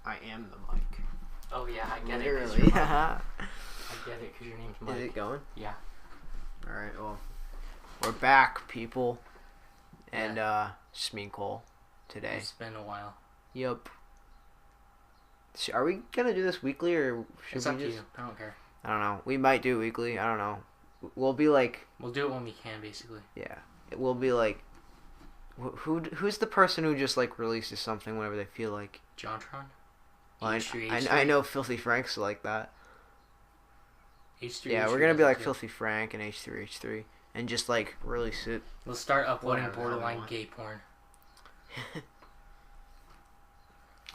I am the mic. Oh yeah, I get Literally, it. yeah. I get it because your name's Mike. Is it going? Yeah. Alright, well. We're back, people. And, just me and Cole today. It's been a while. Yup. Are we gonna do this weekly, or should It's we up just... to you. I don't care. I don't know. We might do it weekly. I don't know. We'll be like... We'll do it when we can, basically. Yeah. It will be like... Who's the person who just, like, releases something whenever they feel like... JonTron? Well, H3H3? I know Filthy Frank's like that. H3H3 Yeah, we're gonna be like too. Filthy Frank and H3H3 and just like release it. We'll start uploading Whatever borderline we want. gay porn.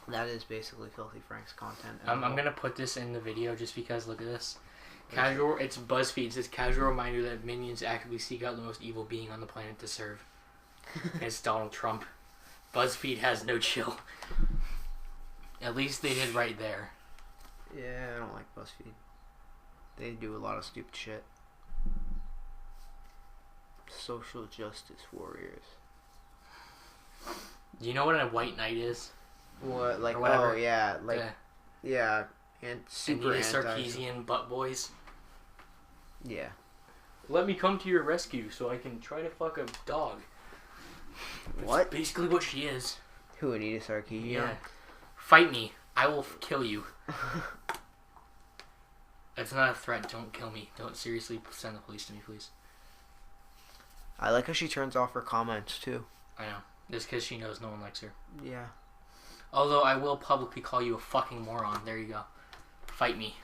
That is basically Filthy Frank's content. I'm gonna put this in the video just because, look at this. Casual, it's BuzzFeed. It says casual reminder that minions actively seek out the most evil being on the planet to serve. It's Donald Trump. BuzzFeed has no chill. At least they did right there. Yeah, I don't like BuzzFeed. They do a lot of stupid shit. Social justice warriors. Do you know what a white knight is? What, like, Or whatever. oh yeah, like, The yeah, and super Anita anti. Sarkeesian butt boys. Yeah. Let me come to your rescue so I can try to fuck a dog. What? That's basically what she is. Who, Anita Sarkeesian? Yeah. Fight me. I will kill you. It's not a threat. Don't kill me. Don't seriously send the police to me, please. I like how she turns off her comments too. I know. Just because she knows no one likes her. Yeah. Although I will publicly call you a fucking moron. There you go. Fight me.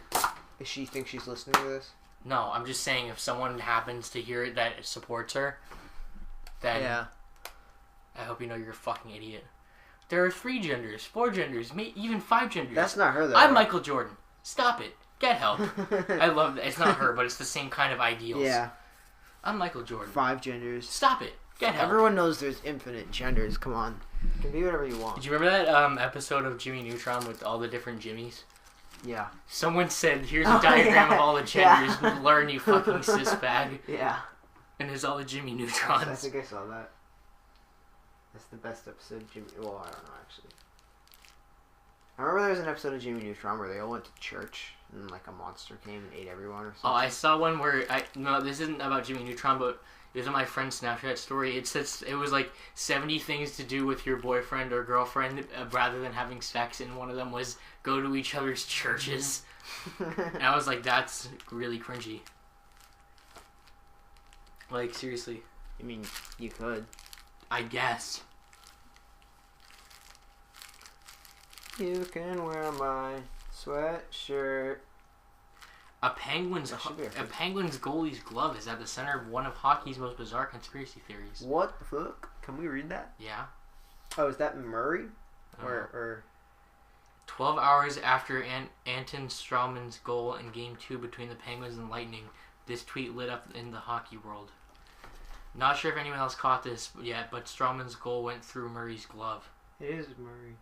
Does she think she's listening to this? No, I'm just saying if someone happens to hear it that supports her, then Yeah. I hope you know you're a fucking idiot. There are 3 genders, 4 genders, even 5 genders. That's not her though. I'm Michael Jordan. Stop it. Get help. I love that. It's not her, but it's the same kind of ideals. Yeah. I'm Michael Jordan. 5 genders. Stop it. Get help. Everyone knows there's infinite genders. Come on. You can be whatever you want. Did you remember that episode of Jimmy Neutron with all the different Jimmys? Yeah. Someone said, here's a diagram of all the genders. Yeah. Learn, you fucking cis bag. Yeah. And there's all the Jimmy I Neutrons. think I saw that. That's the best episode of Jimmy... Well, I don't know, actually. I remember there was an episode of Jimmy Neutron where they all went to church and, like, a monster came and ate everyone or something. Oh, I saw one where... No, this isn't about Jimmy Neutron, but it was on my friend's Snapchat story. It says it was, like, 70 things to do with your boyfriend or girlfriend rather than having sex, and one of them was go to each other's churches. And I was like, that's really cringy. Like, seriously. I mean, you could. I guess. You can wear my sweatshirt. A penguin's That should be a penguin's goalie's glove is at the center of one of hockey's most bizarre conspiracy theories. What the fuck? Can we read that? Yeah. Oh, is that Murray? Uh, Or 12 hours after Anton Strawman's goal in Game 2 between the Penguins and Lightning, this tweet lit up in the hockey world. Not sure if anyone else caught this yet, but Strawman's goal went through Murray's glove. it is Murray.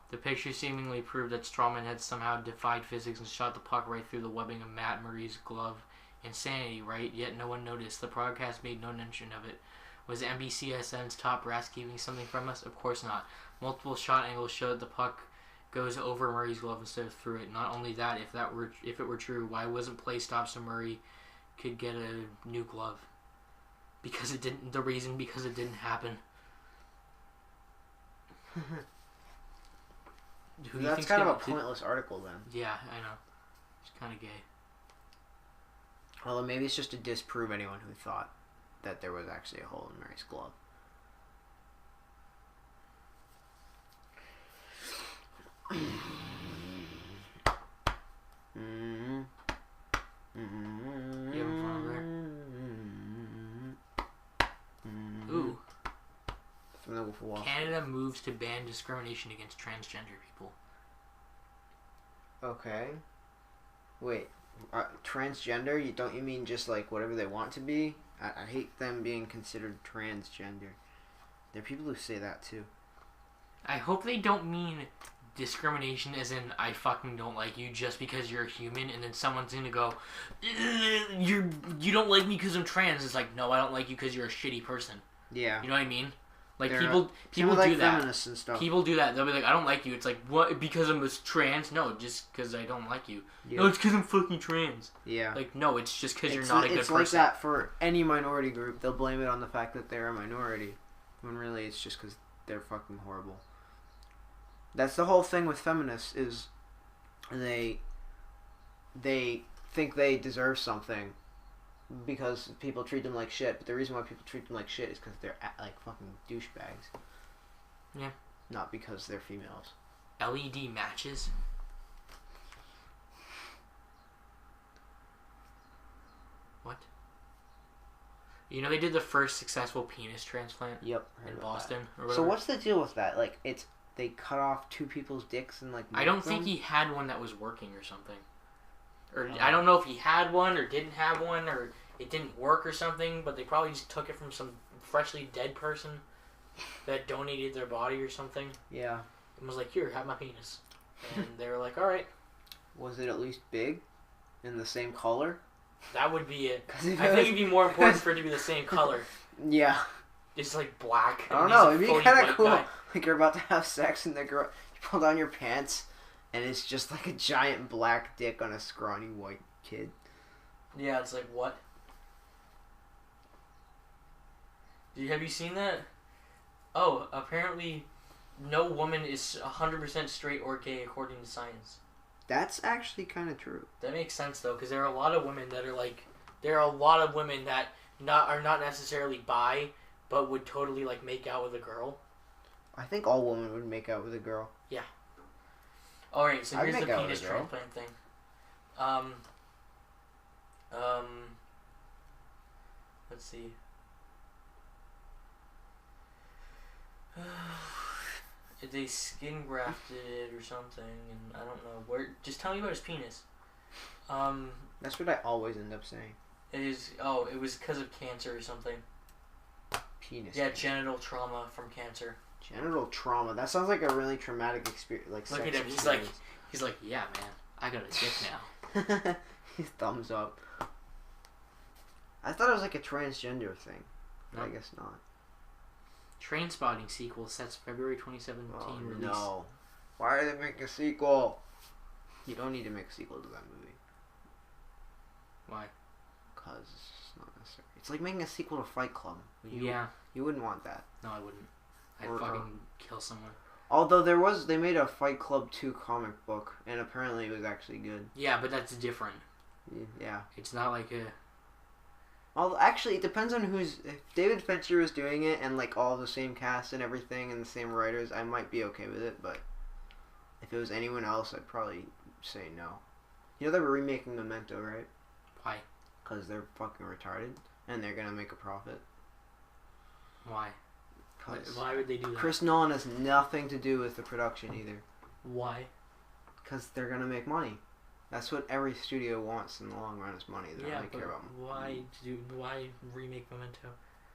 The picture seemingly proved that Strawman had somehow defied physics and shot the puck right through the webbing of Matt Murray's glove. Insanity, right? Yet no one noticed. The broadcast made no mention of it. Was NBCSN's top brass keeping something from us? Of course not. Multiple shot angles show that the puck goes over Murray's glove instead of through it. Not only that, if it were true, why wasn't play stopped so Murray could get a new glove? Because it didn't. The reason because it didn't happen. Who do you That's think's kind of a gonna- pointless article then. Yeah, I know. It's kind of gay. Well, maybe it's just to disprove anyone who thought that there was actually a hole in Murray's glove. You having fun over there? Ooh. From the Wolf of Wall Street. Canada moves to ban discrimination against transgender people. Okay. Wait. Transgender? Don't you mean just like whatever they want to be? I hate them being considered transgender. There are people who say that too. I hope they don't mean discrimination as in I fucking don't like you just because you're a human, and then someone's gonna go, you don't like me because I'm trans. It's like, no, I don't like you because you're a shitty person. Yeah. You know what I mean? Like They're- people Same with, do like, that. feminists and stuff. People do that. They'll be like, I don't like you. It's like, what? Because I'm trans? No, just because I don't like you. Yeah. No, it's because I'm fucking trans. Yeah. Like, no, it's just because you're not a good person. It's like that for any minority group. They'll blame it on the fact that they're a minority, when really it's just because they're fucking horrible. That's the whole thing with feminists is they think they deserve something because people treat them like shit. But the reason why people treat them like shit is because they're like fucking douchebags. Yeah. Not because they're females. LED matches. What? You know they did the first successful penis transplant Yep. in Boston or So whatever? what's the deal with that? Like they cut off two people's dicks and like. I don't make think them? he had one that was working or something. Or Oh. I don't know if he had one or didn't have one or it didn't work or something, but they probably just took it from some freshly dead person that donated their body or something Yeah. and was like, here, have my penis. And they were like, alright, Was it at least big, in the same color? that would be it. 'Cause if I it think was- it'd be more important for it to be the same color. Yeah. It's like black. I don't and know. he's a It'd be fully kind of white cool. guy. Like you're about to have sex and the girl, you pull down your pants, and it's just like a giant black dick on a scrawny white kid. Yeah, it's like, what? Have you seen that? Oh, apparently no woman is 100% straight or gay according to science. That's actually kind of true. That makes sense though, because there are a lot of women that are like, there are a lot of women that are not necessarily bi, but would totally like make out with a girl. I think all women would make out with a girl. Yeah. All right, so I'd here's the make out with penis a girl. transplant thing. Let's see. They skin grafted it or something, and I don't know where. Just tell me about his penis. That's what I always end up saying. It is. Oh, it was because of cancer or something. Penis. Yeah, genital trauma from cancer. Genital trauma. That sounds like a really traumatic experience. Like Look sex at him. experience. He's like, yeah, man, I got a dick now. His thumbs up. I thought it was like a transgender thing. But I No. guess not. Trainspotting sequel sets February 2017 Oh release. no. Why are they making a sequel? You don't need to make a sequel to that movie. Why? Because it's not necessary. It's like making a sequel to Fight Club. Yeah. You wouldn't want that. No, I wouldn't. I'd Or, fucking kill someone. Although they made a Fight Club 2 comic book, and apparently it was actually good. Yeah, but that's different. Yeah. It's not like a... Although, actually, it depends on who's... If David Fincher was doing it, and like all the same cast and everything, and the same writers, I might be okay with it, but if it was anyone else, I'd probably say no. You know they're remaking Memento, right? Why? Because they're fucking retarded, and they're gonna make a profit. Why? 'Cause Why would they do that? Chris Nolan has nothing to do with the production either. Why? Because they're gonna make money. That's what every studio wants in the long run is money. They don't Yeah, really but care about why remake Memento?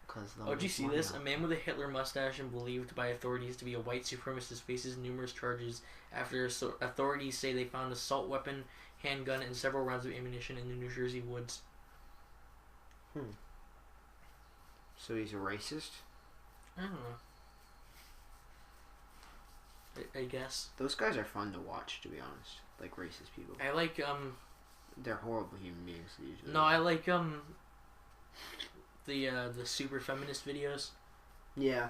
Because Oh, did you see this? A man with a Hitler mustache and believed by authorities to be a white supremacist faces numerous charges after authorities say they found an assault weapon, handgun, and several rounds of ammunition in the New Jersey woods. So he's a racist? I don't know. I guess. Those guys are fun to watch, to be honest. Like racist people. I like, They're horrible human beings usually. no, I like, the super feminist videos. Yeah.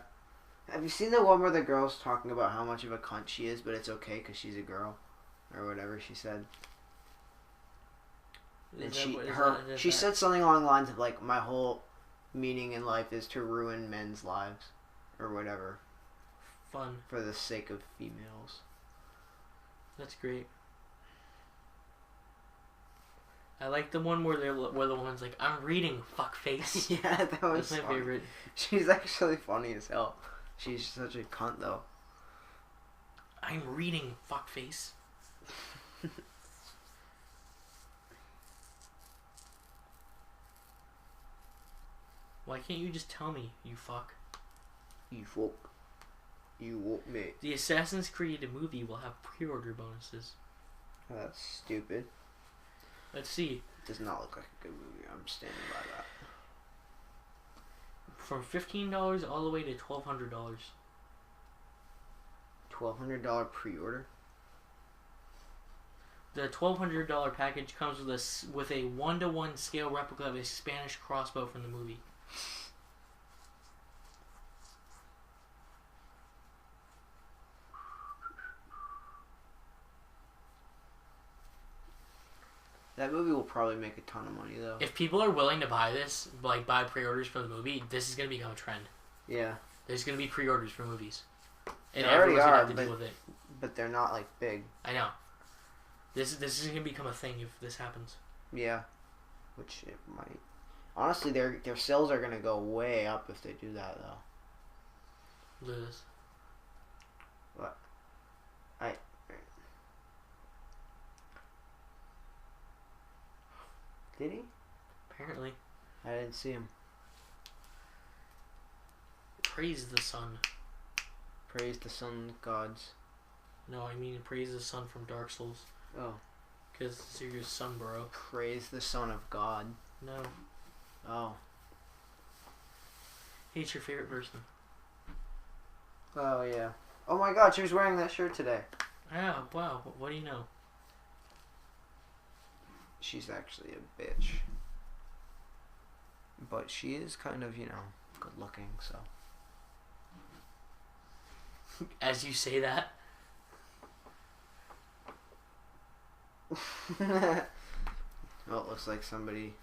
Have you seen the one where the girl's talking about how much of a cunt she is, but it's okay because she's a girl? Or whatever she said. And she said something along the lines of like, my whole meaning in life is to ruin men's lives. Or whatever. Fun. For the sake of females. That's great. I like the one where the woman's like, I'm reading, fuckface. Yeah, that was That's my funny. favorite. She's actually funny as hell. She's such a cunt though. I'm reading, fuckface. Why can't you just tell me, you fuck? You fuck. You woke me. The Assassin's Creed movie will have pre-order bonuses. Oh, that's stupid. Let's see. Does not look like a good movie. I'm standing by that. From $15 all the way to $1,200. $1,200 pre-order. The $1,200 package comes with a 1-to-1 scale replica of a Spanish crossbow from the movie. That movie will probably make a ton of money, though. If people are willing to buy this, like buy pre-orders for the movie, this is going to become a trend. Yeah. There's going to be pre-orders for movies. And They already everyone's are, going to have to deal with it. But they're not, like, big. I know. This is going to become a thing if this happens. Yeah. Which it might. Honestly, their sales are going to go way up if they do that, though. Lose. What? Did he? Apparently. I didn't see him. Praise the sun. Praise the sun gods. No, I mean praise the sun from Dark Souls. Oh. Because it's your son, bro. Praise the son of God. No. Oh. He's your favorite person. Oh, yeah. Oh my god, she was wearing that shirt today. Oh, wow. What do you know? She's actually a bitch. But she is kind of, good looking, so. As you say that. Well, it looks like somebody.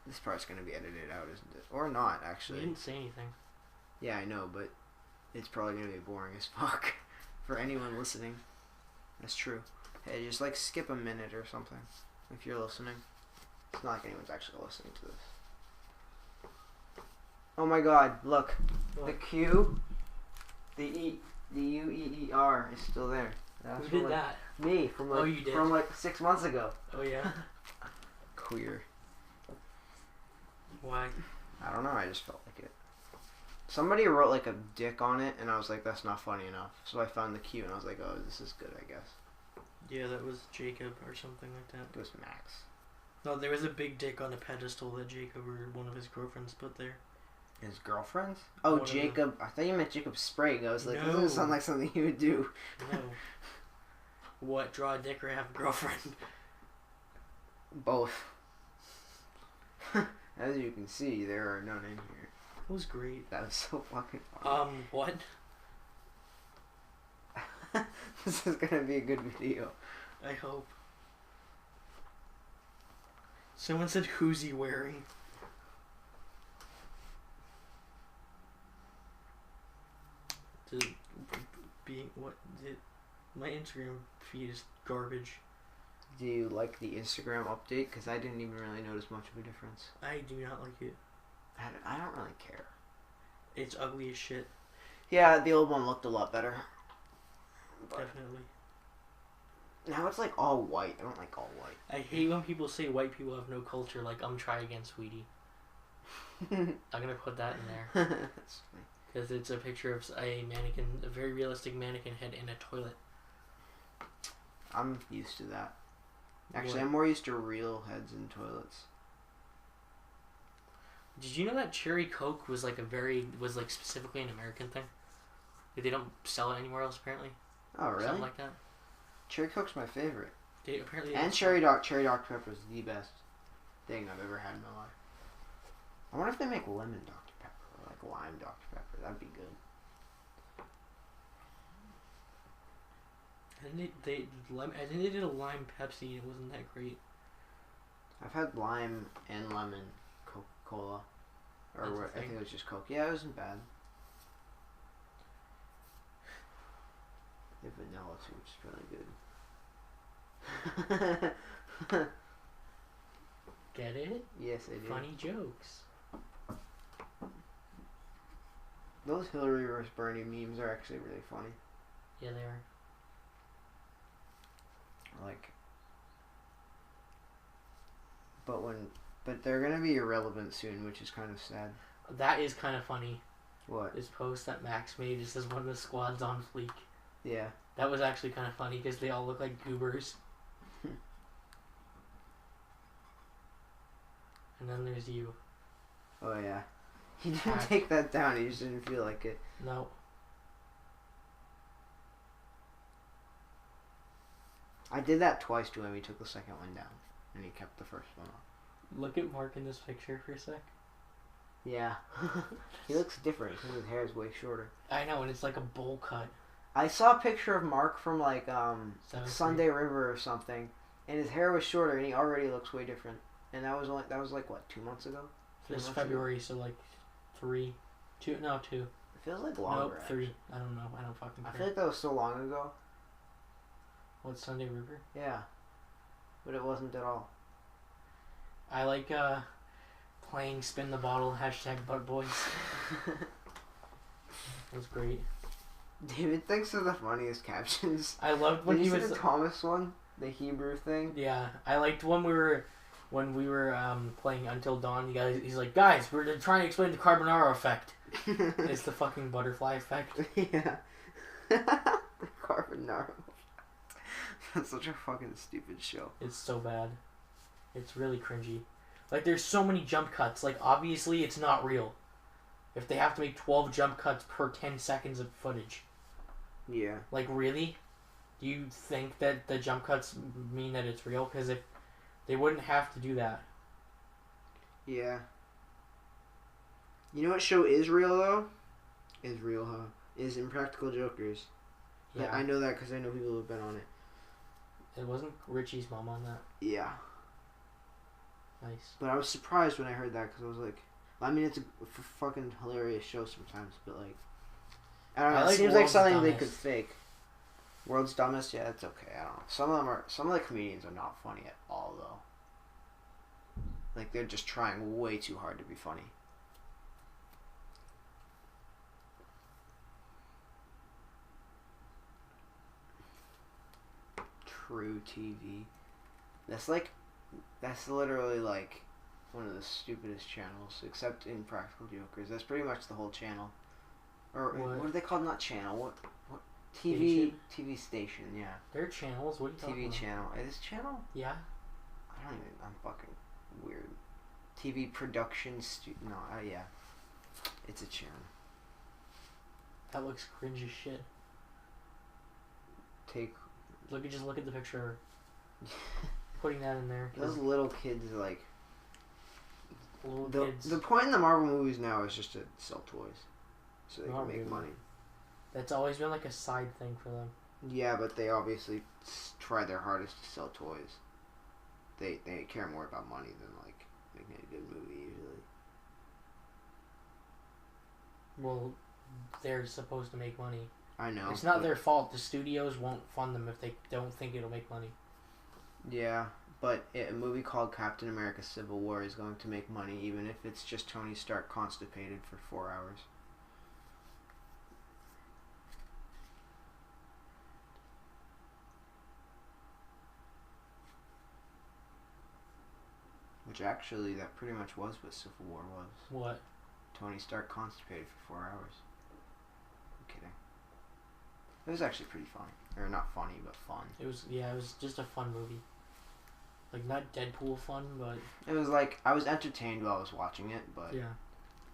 This part's gonna be edited out, isn't it? Or not, actually. You didn't say anything. Yeah, I know, but it's probably gonna be boring as fuck for anyone listening. That's true. Hey, just skip a minute or something if you're listening. It's not like anyone's actually listening to this. Oh my god, look. What? The Q, the UEER is still there. That's Who did that? Me, from you did? from 6 months ago. Oh, yeah? Queer. Why? I don't know, I just felt like it. Somebody wrote a dick on it, and I was like, that's not funny enough. So I found the Q, and I was like, oh, this is good, I guess. Yeah, that was Jacob or something like that. It was Max. No, there was a big dick on a pedestal that Jacob or one of his girlfriends put there. His girlfriends? Oh, One of Jacob. I thought you meant Jacob Sprague. I was like, No. doesn't sound like something he would do. No. What? Draw a dick or have a girlfriend? Both. As you can see, there are none in here. That was great. That was so fucking funny. What? This is gonna be a good video. I hope. Someone said, who's he wearing? My Instagram feed is garbage. Do you like the Instagram update? Because I didn't even really notice much of a difference. I do not like it. I don't really care. It's ugly as shit. Yeah, the old one looked a lot better. But Definitely. now it's all white. I don't like all white. I hate when people say white people have no culture, like, try again, sweetie. I'm gonna put that in there. That's funny. Because it's a picture of a mannequin, a very realistic mannequin head in a toilet. I'm used to that. Actually, What? I'm more used to real heads in toilets. Did you know that Cherry Coke was specifically an American thing? Like, they don't sell it anywhere else apparently. Oh, really? Something like that. Cherry Coke's my favorite. Apparently. And Cherry Dr Pepper is the best thing I've ever had in my life. I wonder if they make lemon Dr Pepper or lime Dr Pepper. That'd be good. I think they did a lime Pepsi. It wasn't that great. I've had lime and lemon Coca-Cola. Or That's a what, I thing? think it was just Coke. Yeah, it wasn't bad. The vanilla too, which is really good. Get it? Yes, I do. Funny jokes. Those Hillary versus Bernie memes are actually really funny. Yeah, they are. But they're gonna be irrelevant soon, which is kind of sad. That is kind of funny. What? This post that Max made just says one of the squad's on fleek. Yeah. That was actually kind of funny because they all look like goobers. And then there's you. Oh yeah. He didn't Hack. take that down. He just didn't feel like it. No. I did that twice to him. He took the second one down, and he kept the first one up. Look at Mark in this picture for a sec. Yeah. He looks different because his hair is way shorter. I know, and it's like a bowl cut. I saw a picture of Mark from like Seventh Sunday River or something, and his hair was shorter, and he already looks way different. And that was like what, 2 months ago? This 3 months February, so like 2. It feels like longer. Nope, 3. actually. I don't know. I don't fucking I care. feel like that was so long ago. What's Sunday River? Yeah, but it wasn't at all. I like playing spin the bottle #ButtBoys. That was great. David thinks of the funniest captions. I loved when Did he you see was the Thomas one, the Hebrew thing. Yeah, I liked when we were playing Until Dawn. He's like, guys, we're trying to explain the carbonara effect. It's the fucking butterfly effect. Yeah. The carbonara. That's such a fucking stupid show. It's so bad. It's really cringy. Like, there's so many jump cuts. Like, obviously, it's not real. If they have to make 12 jump cuts per 10 seconds of footage. Yeah. Like, really? Do you think that the jump cuts mean that it's real? Because if they wouldn't have to do that. Yeah. You know what show is real though? Is real, huh? Is Impractical Jokers. Yeah. I know that because I know people who've been on it. It wasn't Richie's mom on that. Yeah. Nice. But I was surprised when I heard that because I was like, I mean, it's a fucking hilarious show sometimes, but like, I don't know. I It like seems like World's something they Dumbest. could fake. World's Dumbest, yeah, it's okay. I don't know. Some of the comedians are not funny at all though. Like they're just trying way too hard to be funny. True TV. That's literally like one of the stupidest channels, except in Practical Jokers. That's pretty much the whole channel. Or what are they called? Not channel. What? TV Station? TV station. Yeah. Their channels? What are you talking TV about? channel. Is channel? Yeah. I don't even. I'm fucking weird. TV production. No. Yeah. It's a channel. That looks cringe as shit. Just look at the picture. Putting that in there. Those little kids like. Little kids. The point in the Marvel movies now is just to sell toys, so they Not can make really. money. That's always been like a side thing for them. Yeah, but they obviously try their hardest to sell toys. They care more about money than like making a good movie usually. Well, they're supposed to make money. I know. It's not but- their fault. The studios won't fund them if they don't think it'll make money. Yeah, but a movie called Captain America: Civil War is going to make money, even if it's just Tony Stark constipated for 4 hours. Which actually, that pretty much was what Civil War was. What? Tony Stark constipated for 4 hours. I'm kidding. It was actually pretty funny. Or not funny, but fun. It was just a fun movie. Like, not Deadpool fun, but... It was like, I was entertained while I was watching it, but Yeah.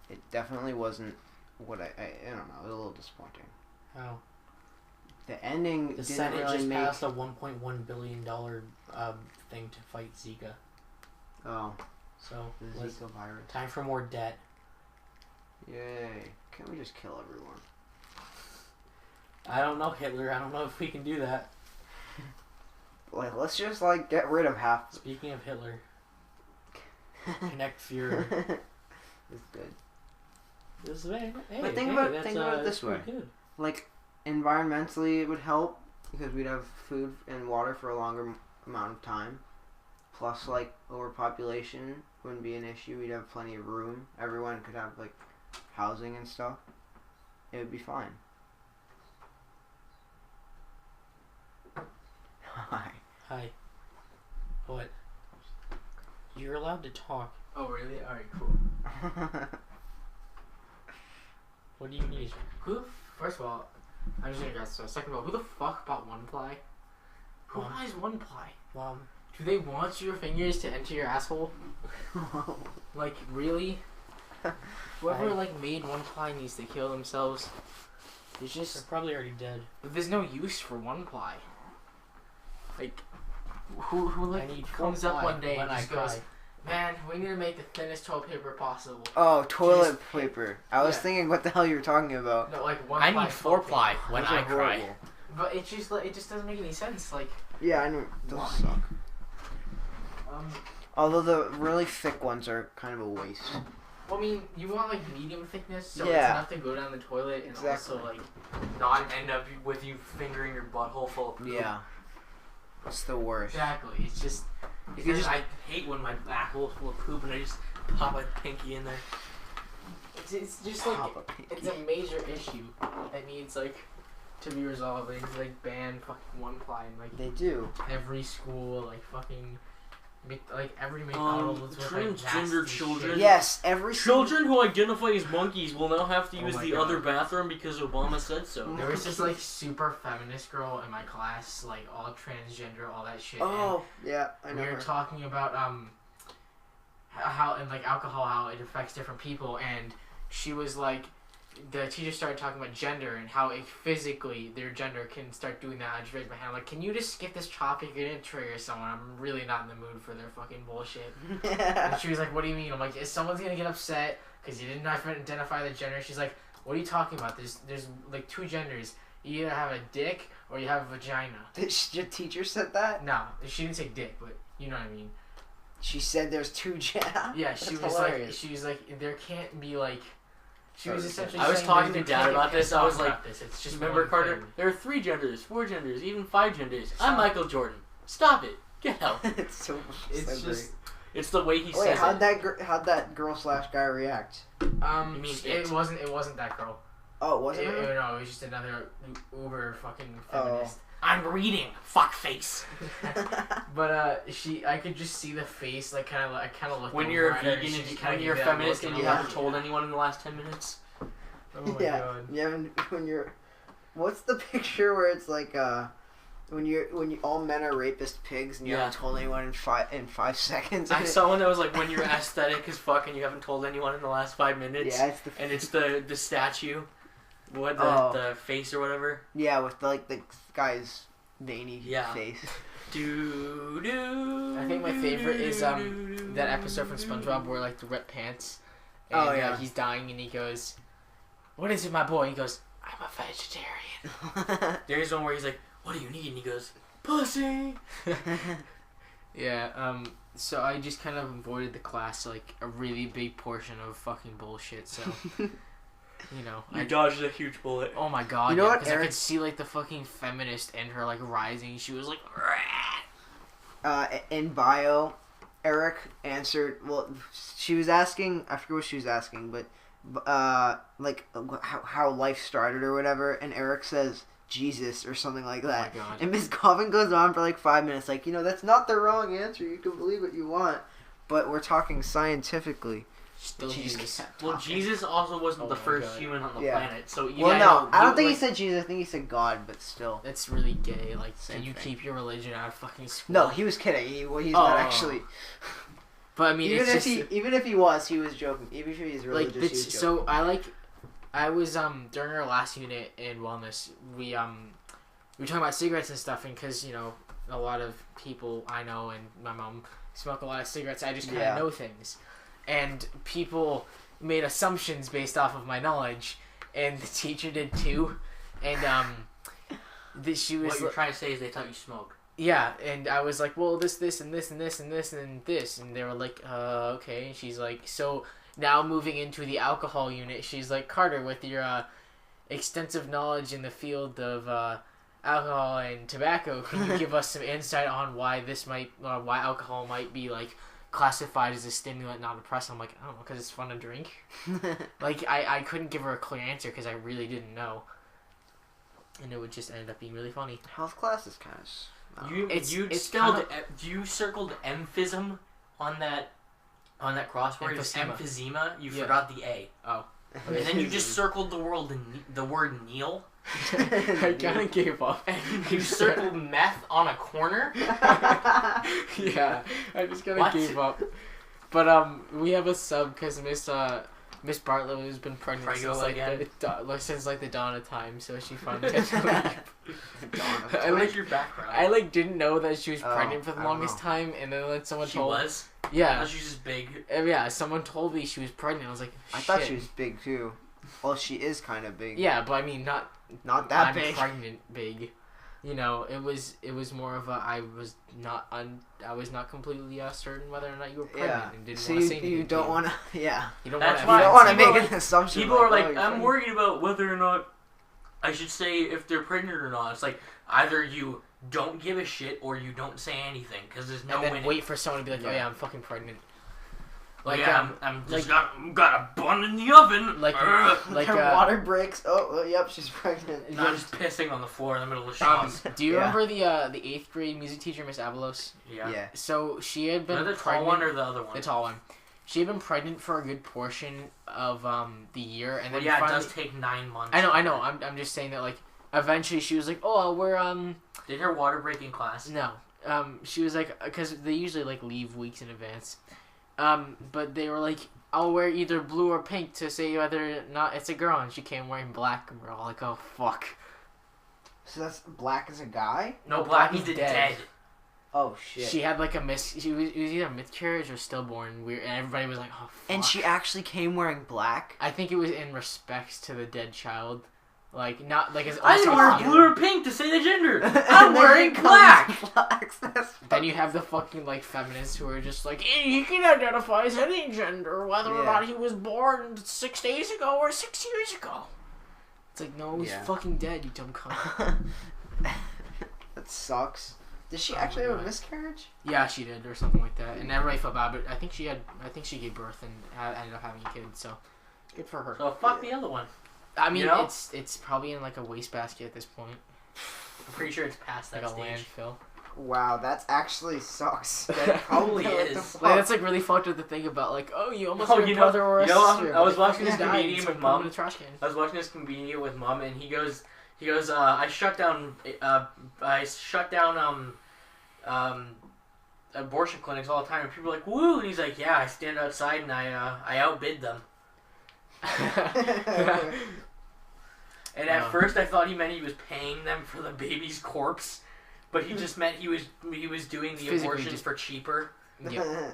it definitely wasn't what I don't know, it was a little disappointing. How? The ending The didn't Senate really just make... passed a $1.1 billion thing to fight Zika. Oh, So, the let's, Zika virus. time for more debt. Yay. Can't we just kill everyone? I don't know, Hitler. I don't know if we can do that. Like, let's just, like, get rid of half... Speaking of Hitler, Connect Fury. It's good. This is hey, But think about it this way. Good. Like, environmentally it would help, because we'd have food and water for a longer amount of time. Plus, like, overpopulation wouldn't be an issue. We'd have plenty of room. Everyone could have, like, housing and stuff. It would be fine. Hi. Hi. What? You're allowed to talk. Oh, really? Alright, cool. What do you need? First of all, I'm just gonna guess. So, second of all, who the fuck bought one ply? Who Mom. buys one ply? Mom. Do they want your fingers to enter your asshole? Like, really? Whoever like made one ply needs to kill themselves. There's They're just probably already dead. there's no use for one ply. Like who like I need comes four up ply one day when and I just goes, cry. man, we need to make the thinnest toilet paper possible. Oh, toilet Just- paper. I was yeah. thinking what the hell you were talking about. No, like one. I ply need 4 toilet ply paper. when Those I are cry. horrible. But it just doesn't make any sense. Like Yeah, I know. Those Why? suck. um. Although the really thick ones are kind of a waste. Well, I mean, you want like medium thickness, so it's Yeah. enough to go down the toilet and Exactly. also like Not end up with you fingering your butthole full of poop. Yeah. It's the worst. exactly. It's just You can just I hate when my asshole is full of poop and I just pop my pinky in there. it's just like Pop a pinky. it's a major issue that needs like to be resolved. They need to like ban fucking one ply in like They do. every school, like fucking like every McDonald's with like transgender nasty children. shit. Yes, every Children who identify as monkeys will now have to Oh use my the God. other bathroom because Obama said so. There was this like super feminist girl in my class, like all transgender, all that shit. and Oh, yeah, I we know. were her. talking about how and like alcohol, how it affects different people, and she was like, the teacher started talking about gender and how it physically their gender can start doing that. I just raised my hand, like, can you just skip this topic? You're gonna trigger someone. I'm really not in the mood for their fucking bullshit. And she was like, what do you mean? I'm like, is someone's gonna get upset because you didn't identify the gender? She's like, what are you talking about? There's like 2 genders. You either have a dick or you have a vagina. Your teacher said that? No, she didn't say dick, but you know what I mean. She said there's 2 genders. Yeah, she was like, there can't be like. She was essentially. I was saying talking there to Dad can't about be this, I was talk like, about this. It's just Remember, one Carter? thing. There are 3 genders, 4 genders, even 5 genders. Stop. I'm Michael Jordan. Stop it. Get out. It's so. It's so just. It's the way he Wait, says how'd it. that girl / guy react? You mean it it? wasn't that girl. Oh, wasn't It, it? no, it was just another uber fucking Oh. feminist. I'm reading. Fuckface. But I could just see the face, like kind of looked. When over you're a at her, vegan she and just kinda when you're a gave that feminist look and you yeah. haven't told anyone in the last 10 minutes. Oh my Yeah, god. yeah. When you're, what's the picture where it's like when you all men are rapist pigs and you Yeah. haven't told anyone in 5 seconds. I saw one that was like when you're aesthetic as fuck and you haven't told anyone in the last 5 minutes. Yeah, it's the And it's the statue, what Oh. the face or whatever. yeah with like the guy's veiny Yeah. face. Do do. I think my favorite is that episode from SpongeBob where like the ripped pants. And, Oh, yeah. he's dying and he goes, "What is it, my boy?" He goes, "I'm a vegetarian." There's one where he's like, "What do you need?" And he goes, "Pussy." Yeah. So I just kind of avoided the class, like a really big portion of fucking bullshit. So you know, You dodged a huge bullet. oh my god, You know yeah, what, because I Eric- could see like the fucking feminist and her like rising. She was like, In bio, Eric answered. Well, she was asking. I forget what she was asking, but like how life started or whatever. And Eric says Jesus or something like that. Oh my god. And Miss Coffin goes on for like 5 minutes, like, that's not the wrong answer. You can believe what you want, but we're talking scientifically. Still She just Jesus. kept Well, talking. Jesus also wasn't Oh the my first God. human on the Yeah. planet, so Well, Yeah, no, I don't you, think he like- said Jesus. I think he said God, but still. That's really gay. Like, Same can you thing. keep your religion out of fucking school? No, he was kidding. He's Oh. not actually. But I mean, Even it's if just even if he was joking. Even if he's religious, like he was it's, joking. so I was during our last unit in wellness, we were talking about cigarettes and stuff, and because a lot of people I know and my mom smoke a lot of cigarettes, I just kind of Yeah. know things, and people made assumptions based off of my knowledge, and the teacher did too, and she was what you're trying to say is they thought you smoked. yeah, and I was like, well, this, and this, and this, and this, and this, and they were like, okay. And she's like, so now moving into the alcohol unit, she's like, Carter, with your extensive knowledge in the field of alcohol and tobacco, can you give us some insight on why why alcohol might be like classified as a stimulant, not a depressant? I'm like, I don't know, because it's fun to drink. Like, I couldn't give her a clear answer because I really didn't know, and it would just ended up being really funny. Health class is kind of. It's spelled you circled emphism on that crossword. It's Emphysema. emphysema. You Yeah. forgot the A. Oh. And then you just circled the word Neil. I kind of gave up. And you circled meth on a corner. Yeah, I just kind of What? gave up. But we have a sub because Miss Bartlett has been pregnant since since like the dawn of time, so she finally had to leave. I like your background. I didn't know that she was pregnant for the longest time, and then someone told. She was. Yeah. I thought she was just big. Yeah, someone told me she was pregnant. I was like, shit. I thought she was big too. Well, she is kind of big. Yeah, but I mean, not that I'm big. pregnant big. You know, it was more of a I was not completely certain whether or not you were pregnant and didn't want to say anything. You don't want to. Yeah. You don't That's want why You don't want to make an assumption. People are like, oh, I'm pregnant. worried about whether or not I should say if they're pregnant or not. It's like either you don't give a shit or you don't say anything because there's no and then winning. wait for someone to be like, oh yeah, I'm fucking pregnant. Like, Like, I'm just got a bun in the oven. Like- Ugh. like Her water breaks. Oh, yep, she's pregnant. No, I'm just pissing on the floor in the middle of Shaw's. Do you Yeah. remember the 8th grade music teacher, Miss Avalos? Yeah. So she had been The pregnant. tall one or the other one? The tall one. She had been pregnant for a good portion of the year, and then Well, yeah, finally, it does take 9 months. I know. I'm just saying that like eventually she was like, oh, we're Did her water break in class? no. She was like, because they usually like leave weeks in advance. But they were like, I'll wear either blue or pink to say whether or not it's a girl, and she came wearing black, and we're all like, oh fuck. So that's black as a guy? No, Black is Blackie's dead. dead. Oh shit. She had like it was either miscarriage or stillborn. And everybody was like, oh fuck. And she actually came wearing black. I think it was in respect to the dead child. Like, not like as I didn't also wear cute. blue or pink to say the gender. And I'm then wearing he black. comes blacks. That's Then you have the fucking like feminists who are just like, he can identify as any gender, whether or Yeah. not he was born 6 days ago or 6 years ago. It's like, no, he's Yeah. fucking dead, you dumb cunt. That sucks. Did she Oh actually my have a God. miscarriage? Yeah, she did, or something like that. And everybody felt bad, but I think she gave birth and ended up having a kid, so good for her. So fuck the other one. I mean, You know? it's probably in like a wastebasket at this point, I'm pretty sure it's past like that a stage. landfill. Wow, that actually sucks. That probably What the is. fuck? Like that's like really fucked up to think about. Like, oh, you almost Oh, had a you know- brother or a you know, sister. I was but watching they this died, comedian so with put them Mom. in a trash can. I was watching this comedian with Mom, and he goes, I shut down abortion clinics all the time, and people are like, woo, and he's like, yeah, I stand outside and I outbid them. And at Wow. first I thought he meant he was paying them for the baby's corpse, but he just meant he was doing the Physically abortions just- for cheaper. Yeah.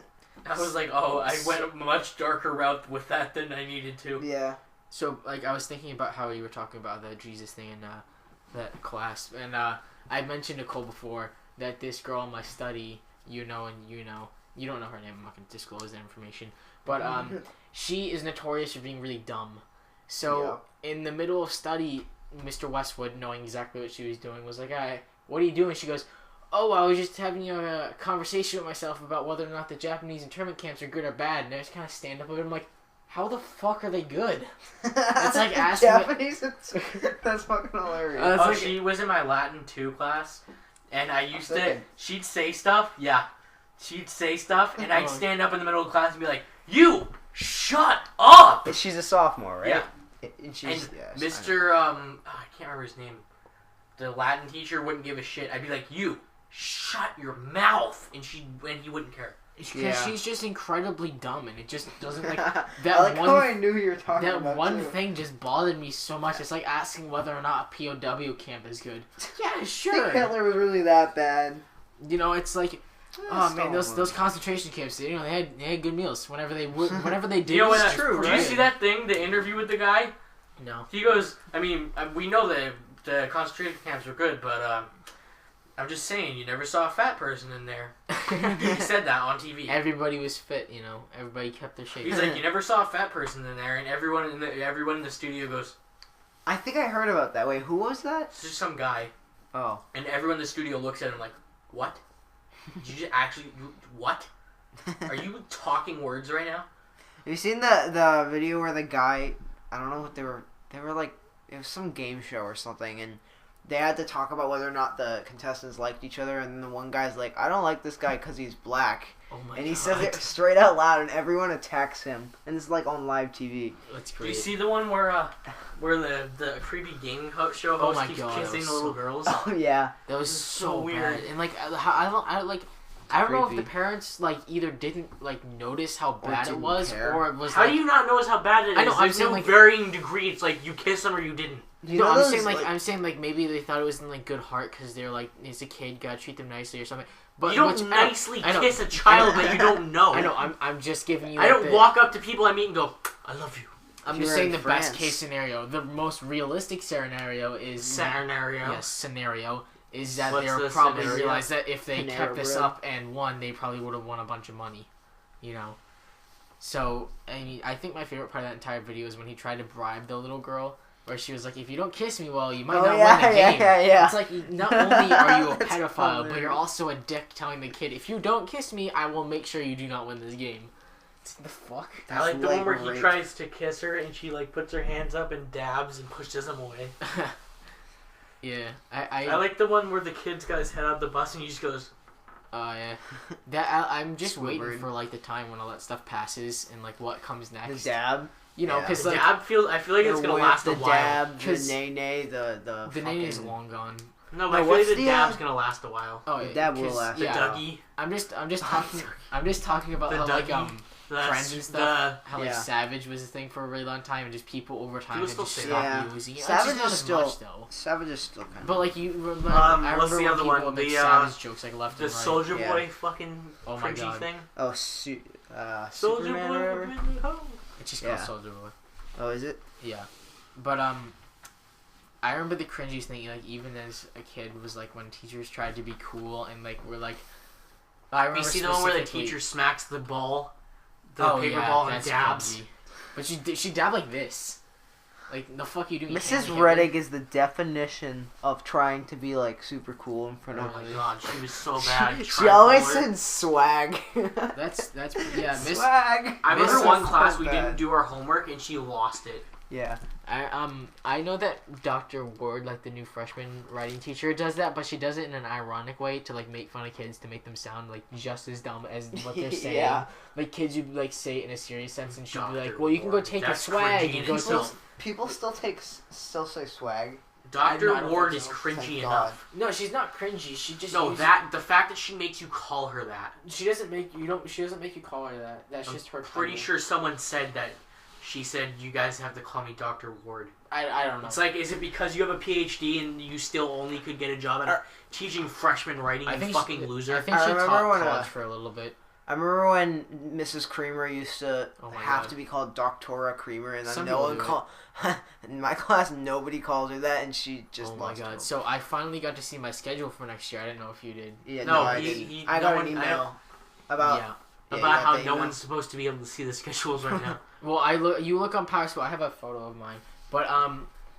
I was like, oh, I went a much darker route with that than I needed to. Yeah. So, like, I was thinking about how you were talking about the Jesus thing in that class, and I mentioned Nicole before that this girl in my study, you know, you don't know her name. I'm not gonna disclose that information, but she is notorious for being really dumb. So, in the middle of study, Mr. Westwood, knowing exactly what she was doing, was like, "Hey, what are you doing?" She goes, "Oh, I was just having a conversation with myself about whether or not the Japanese internment camps are good or bad." And I just kind of stand up and I'm like, how the fuck are they good? It's like asking Japanese. That's fucking hilarious. It's Oh, like- she was in my Latin 2 class, and I used to, thinking. she'd say stuff, she'd say stuff, and I'd Oh. stand up in the middle of class and be like, you, shut up! She's a sophomore, right? Yeah. And she's And yes, Mr. I can't remember his name, the Latin teacher wouldn't give a shit. I'd be like, you, shut your mouth, and he wouldn't care. Because Yeah. she's just incredibly dumb, and it just doesn't like I that like one. how I knew you were talking That about one too. thing just bothered me so much. It's like asking whether or not a POW camp is good. Yeah, I think sure. Hitler was really that bad. You know, it's like, oh man, those concentration camps. You know, they had good meals whenever they did. You know what? it's true, Did right? you see that thing, the interview with the guy? No. He goes, I mean, we know that the concentration camps were good, but I'm just saying, you never saw a fat person in there. He said that on TV. Everybody was fit. You know, everybody kept their shape. He's like, you never saw a fat person in there, and everyone in the studio goes, I think I heard about that. Wait, who was that? it's just some guy, Oh. and everyone in the studio looks at him like, what? Did you just actually, what? Are you talking words right now? Have you seen the video where the guy, I don't know what they were like, it was some game show or something, and they had to talk about whether or not the contestants liked each other, and then the one guy's like, I don't like this guy because he's black. Oh my And he God. says it straight out loud, and everyone attacks him. And it's like on live TV. That's Do great. you see the one where the creepy gaming show host my keeps God, that kissing was the little so- girls? Oh, yeah. That was This is so so weird. weird. And like, I don't like. I don't know if creepy. the parents like either didn't like notice how bad it didn't was, care. or it was How like do you not notice how bad it is? I know, I'm There's saying, no like- varying degree. It's like you kiss them or you didn't. You no, know I'm those, saying like maybe they thought it was in like good heart because they're like it's a kid, gotta treat them nicely or something. But You which, don't I know- nicely I know. kiss a child that you don't know. I know. I'm just giving you. I like, don't the- walk up to people I meet and go, "I love you." I'm If just you're saying in the best France. case scenario. The most realistic scenario is Scenario. Yes, scenario is that What's they were the probably scenario? realized that if they Panera kept this Bread. up and won, they probably would have won a bunch of money, you know. So I mean, I think my favorite part of that entire video is when he tried to bribe the little girl, where she was like, "If you don't kiss me, well, you might not win the game." yeah. It's like not only are you a That's pedophile, but you're hilarious. also a dick telling the kid, "If you don't kiss me, I will make sure you do not win this game." The fuck? I like the That's one where rape. he tries to kiss her and she like puts her hands up and dabs and pushes him away. Yeah, I like the one where the kid's got his head out the bus and he just goes, yeah. I'm just waiting Squidward. for like the time when all that stuff passes and like what comes The next. dab. You know, Yeah. because the like dab feels. I feel like it's the gonna whip, last the a while. dab, the 'Cause nay, the the name is fucking- long gone. No, but No, I feel what's like the the, dab's gonna last a while. Oh, The yeah, dab will 'cause- last. The Yeah, Dougie, I'm just talking about The how like Dougie. the friends and stuff. How like Yeah. Savage was a thing for a really long time, and just people over time People had still just say stopped that. using it. Savage It's just not is as still- much though. Savage is still kind of. But like you remember, I what's remember the when other people one? would make The, Savage jokes like left the and right. Soldier Yeah. Boy fucking Oh my cringy God. thing. Oh, Soldier Superman Boy, or whatever. bring me home. It's just called Yeah. Soldier Boy. Oh, is it? Yeah, but I remember the cringiest thing, like even as a kid, was like when teachers tried to be cool and like were like. I remember You see the one where the specifically- teacher smacks the ball, the Oh, paper yeah, ball, and that's dabs. cringy. But she dabbed like this. Like the fuck you doing? Mrs. Annie Reddick is the definition of trying to be like super cool in front Oh of. my god, she was so bad. She always Tricolor. said swag. That's yeah, Miss. swag. I remember Miss- one class we bad. didn't do our homework and she lost it. Yeah. I know that Dr. Ward, like the new freshman writing teacher, does that, but she does it in an ironic way to like make fun of kids to make them sound like just as dumb as what they're saying. Yeah. Like kids would like say it in a serious sense, and she'd be Dr. like, "Well, you can go Ward, take a that's swag cringy and in go People, itself. people still say swag. I Dr. don't Ward think is so. cringy Thank enough. No, she's not cringy. She just No, uses- the fact that she makes you call her that. she doesn't make you don't. She doesn't make you call her that. That's I'm just her. Pretty title. sure someone said that. She said, "You guys have to call me Dr. Ward." I don't know. It's like, is it because you have a PhD and you still only could get a job at teaching freshman writing? I You think fucking she, loser. I think I she remember taught when, college for a little bit. I remember when Mrs. Creamer used to Oh my have God. to be called Doctora Creamer, and then Some no people one do it. called. In my class, nobody called her that, and she just Oh my lost god! hope. So I finally got to see my schedule for next year. I didn't know if you did. Yeah, No, I he- didn't. no I got one- an I email about Yeah. yeah, about you how got the no email. one's supposed to be able to see the schedules right now. Well, you look on Power School. I have a photo of mine, but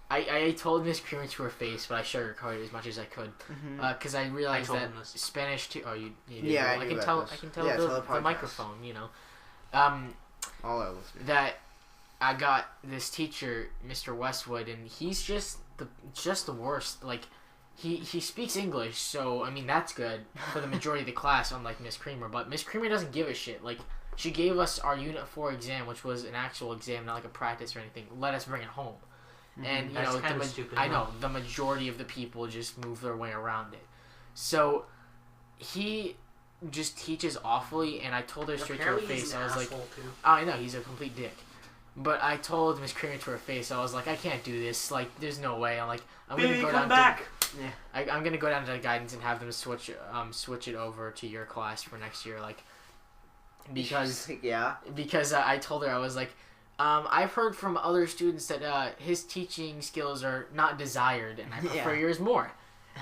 I told Miss Creamer to her face, but I sugarcoated as much as I could, Mhm. because I realized told that him this. Spanish too. Oh, you did. Yeah, I Well, I knew can about tell. this. I can tell Yeah, the, tell the the podcast. microphone. You know, All our listeners. that I got this teacher, Mr. Westwood, and he's just the worst. Like, he speaks English, so I mean that's good for the majority of the class, unlike Miss Creamer. But Miss Creamer doesn't give a shit. Like, she gave us our Unit 4 exam, which was an actual exam, not like a practice or anything. Let us bring it home, and you That's know kinda stupid, I huh? know the majority of the people just move their way around it. So he just teaches awfully, and I told her straight to her Apparently he's face. an I was like, asshole, too. oh, I know, he's a complete dick. But I told Miss Creamer to her face, I was like, I can't do this. Like, there's no way. I'm like, I'm Baby, gonna go come down back. I'm gonna go down to the guidance and have them switch it over to your class for next year. Like, because yeah. I told her, I was like, I've heard from other students that his teaching skills are not desired, and I prefer Yeah. yours more.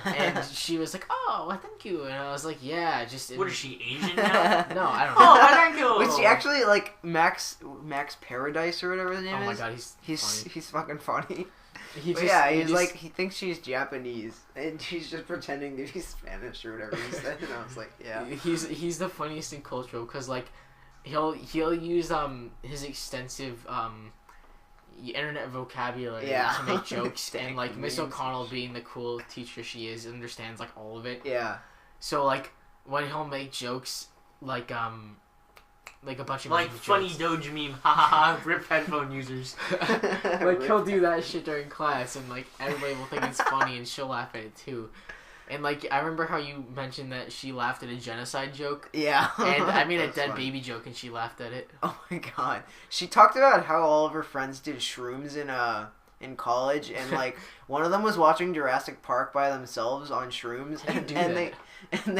And she was like, "Oh, well, thank you." And I was like, "Yeah, just." What is she, Asian now? No, I don't know. Oh, thank you. Was she actually like Max Paradise or whatever his name Oh my is? god, He's funny. fucking funny. He But just, yeah, he he's just- like he thinks she's Japanese and she's just pretending to be Spanish or whatever he said, and I was like, yeah. He's the funniest in cultural because like he'll use his extensive internet vocabulary Yeah. to make jokes, and like Miss Memes. O'Connell, being the cool teacher she is, understands like all of it. Yeah. So like when he'll make jokes like a bunch of Like meme funny jokes. Doge meme. Ha ha ha. Rip headphone users. Like he'll do that shit during class, and like everybody will think it's funny, and she'll laugh at it too. And like I remember how you mentioned that she laughed at a genocide joke. Yeah. And I made a That's dead funny. baby joke and she laughed at it. Oh my god. She talked about how all of her friends did shrooms in college, and like one of them was watching Jurassic Park by themselves on shrooms, How do you and, do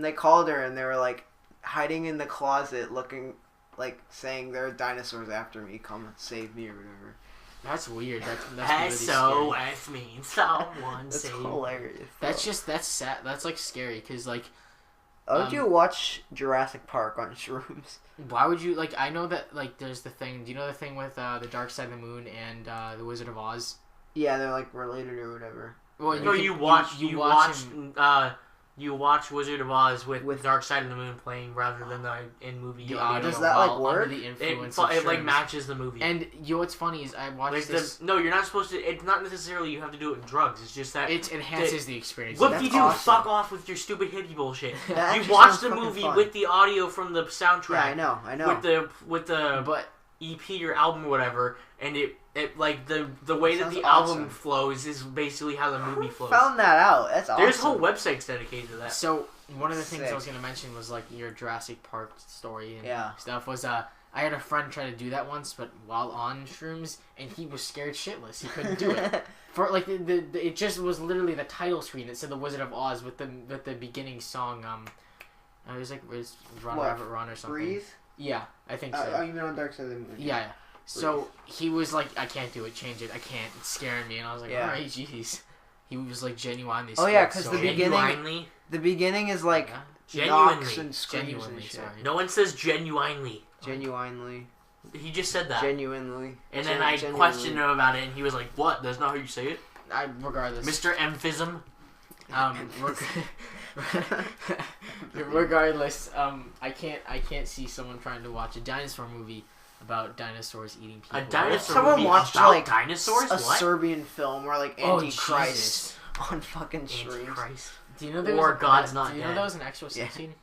they called her, and they were like hiding in the closet, looking like saying there are dinosaurs after me, come save me or whatever. That's weird. That's really scary. SOS means someone That's save. hilarious. That's sad. That's like scary because like Why would you watch Jurassic Park on shrooms? why would you like? I know that like there's the thing. Do you know the thing with the Dark Side of the Moon and the Wizard of Oz? Yeah, they're like related or whatever. Well, No, you watch him- you watch Wizard of Oz with With- Dark Side of the Moon playing rather than the in movie. the audio. Does that, like, while work? under the It, influence it of like shrooms. matches the movie. And you know what's funny is I watched like this. no, you're not supposed to. It's not necessarily you have to do it with drugs. It's just that It enhances the experience. What That's do you do? awesome. Fuck off with your stupid hippie bullshit. That You actually watch sounds the fucking movie fun. with the audio from the soundtrack. Yeah, I know. With the But EP or album or whatever, and it like the way that Sounds the album awesome. flows is basically how the movie Who flows. found that out? That's awesome. There's whole websites dedicated to that. so one of the things I Sick. was gonna mention was like your Jurassic Park story and Yeah. stuff was I had a friend try to do that once, but while on shrooms, and he was scared shitless. He couldn't do it. For like the it just was literally the title screen. It said The Wizard of Oz with the beginning song. It was like it was Run What? Rabbit Run or something. Breathe? Yeah, I think so. you mean on Dark Side of the Moon? Yeah. So he was like, I can't do it. Change it. I can't. It's scaring me. And I was like, Yeah. alright, jeez. He was like genuinely Oh, scared. yeah, 'cause so the bad. beginning- Genuinely. The beginning is like Yeah. knocks Genuinely. and screams and Genuinely, shit. sorry. No one says genuinely. Genuinely. He just said that. Genuinely. And then I Genuinely. questioned him about it, and he was like, "What? That's not how you say it, Regardless. Mr. Emphism." Regardless, I can't see someone trying to watch a dinosaur movie about dinosaurs eating people. A dinosaur Someone movie watched, about like, dinosaurs? A What? Serbian film where like Oh, Antichrist Jesus. on fucking shrooms. Antichrist. Do you know there Or was God's Not Do you know Dead. that was an actual sex Yeah. scene?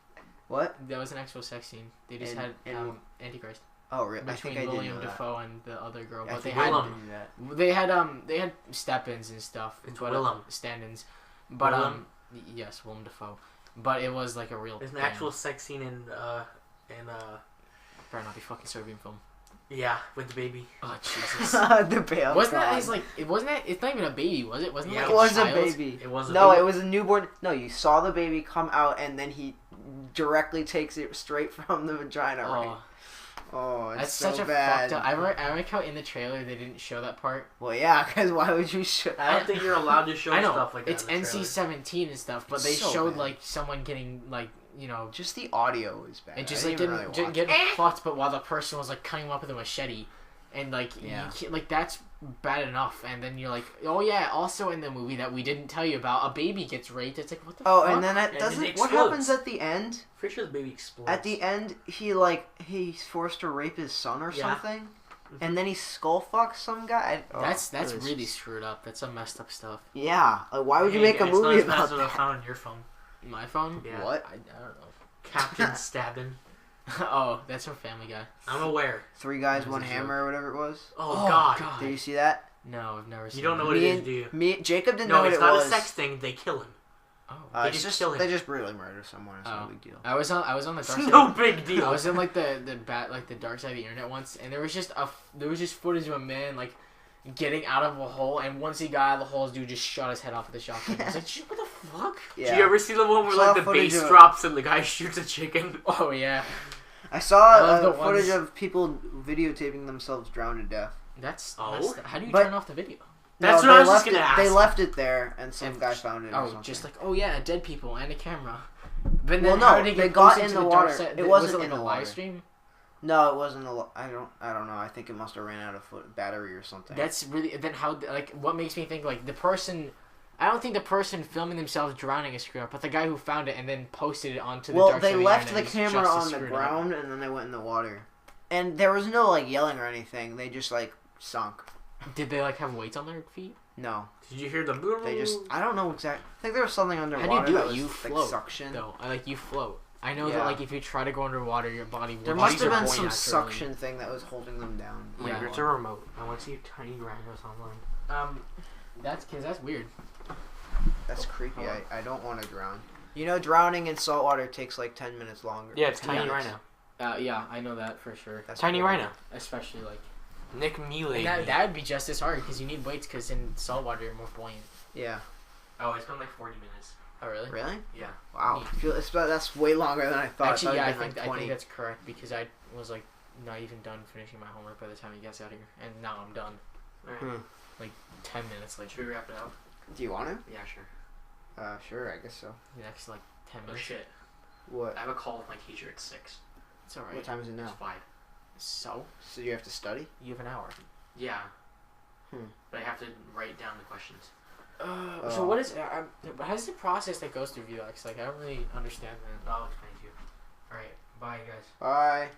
What? That was an actual sex scene. They just And- had and- Antichrist Oh, really? I between think I did William know that. Dafoe and the other girl, I but they think I had Willem. knew that. they had step-ins and stuff. It's but, Willem. Stand-ins, but Willem? yes, Willem Dafoe. But it was like a real. There's an thing. actual sex scene in Better not be fucking Serbian film. yeah, with the baby. Oh Jesus! The bail. Wasn't that his like? It wasn't that. It's not even a baby, was it? Wasn't Yeah, it It like was a child? baby. It was a No, baby. it was a newborn. No, you saw the baby come out, and then he directly takes it straight from the vagina. Right? Oh, Oh, it's that's so such a bad. fucked up. I like how in the trailer they didn't show that part. Well, yeah, because why would you show? I don't think you're allowed to show I know stuff like that. it's in the trailer. NC-17 and stuff, but It's they so showed bad. like someone getting like Just the audio is bad. and just I like didn't getting really watch getting it. fucked, but while the person was like cutting him up with a machete, and like Yeah. you can't, like that's bad enough. And then you're like, oh yeah, also in the movie that we didn't tell you about, a baby gets raped. It's like what the Oh, fuck? and then it And doesn't. it What happens explodes. at the end? Pretty sure the baby explodes. At the end, he's forced to rape his son or Yeah. something, and then he skull fucks some guy. That's it was really just- screwed up. That's some messed up stuff. Yeah, like, why would you Hey, make a it's not movie as bad about as what I that? found on your phone. My phone? Yeah. What? I don't know. Captain Stabbin. Oh, that's from Family Guy. I'm aware. 3 guys, That was 1 a hammer, or whatever it was. Oh, God. Did you see that? No, I've never seen. You don't know that. what it Me is, and- do you? Me, Jacob didn't know No, what it's it not was. a sex thing. They kill him. Oh, They It's just kill him. They just brutally murder someone. It's Oh. no big deal. I was on the It's dark side. no big I deal. was in like the dark side of the internet once, and there was just footage of a man like getting out of a hole, and once he got out of the hole, this dude just shot his head off with a shotgun. I was like, "Shit, what the fuck?" Yeah. Do you ever see the one where Saw like the footage bass of- drops and the guy shoots a chicken? Oh yeah, I saw love the footage ones- of people videotaping themselves drowned to death. that's Oh? messed up. How do you But- turn off the video? That's No, what I they was just left gonna it- ask. They left it there, and some And- guy found it. or Oh, something. just like dead people and a camera. But then Well, how no, did it they get got posted in to the dark water. side? It Was wasn't like in a the live water. stream? No, it wasn't. I don't know. I think it must have ran out of battery or something. That's really then how like what makes me think like the person. I don't think the person filming themselves drowning is screwed up, but the guy who found it and then posted it onto the Well, dark they side of left the internet is camera just as on the screwed up. ground, and then they went in the water. And there was no like yelling or anything. They just like sunk. Did they like have weights on their feet? No, Did you hear the? they just. I don't know exactly. I think there was something underwater. How do you do that it? was, You like, float, suction. No, like you float. I know Yeah. that like if you try to go underwater, your body will. There bodies must have are been buoyant some naturally. suction thing that was holding them down. Yeah. Where's the remote? I want to see tiny rhinos online. That's weird. That's That's creepy. Hold I don't want to drown. You know, drowning in salt water takes like 10 minutes longer. Yeah, it's 10 Tiny minutes. Rhino. Yeah, I know that for sure. That's Tiny horrible. Rhino. Especially like. Nick Mealy. That would be just as hard because you need weights because in saltwater you're more buoyant. Yeah. Oh, it's been like 40 minutes. Oh really? Really? Yeah. Wow. Neat. That's way longer than I thought. Actually, yeah, I I thought it'd been think like 20. that's correct because I was like not even done finishing my homework by the time he gets out of here, and now I'm done. Alright. 10 minutes later. Should we wrap it up? Do you want to? Yeah, sure. Sure. I guess so. The next like 10 Oh minutes. shit. What? I have a call with my teacher at 6. It's alright. What time is it It's now? 5. So So you have to study? you have an hour. Yeah. Hmm. But I have to write down the questions. So what is how's the process that goes through VLX? Like I don't really understand that. I'll explain to you. Alright. Bye, guys. Bye.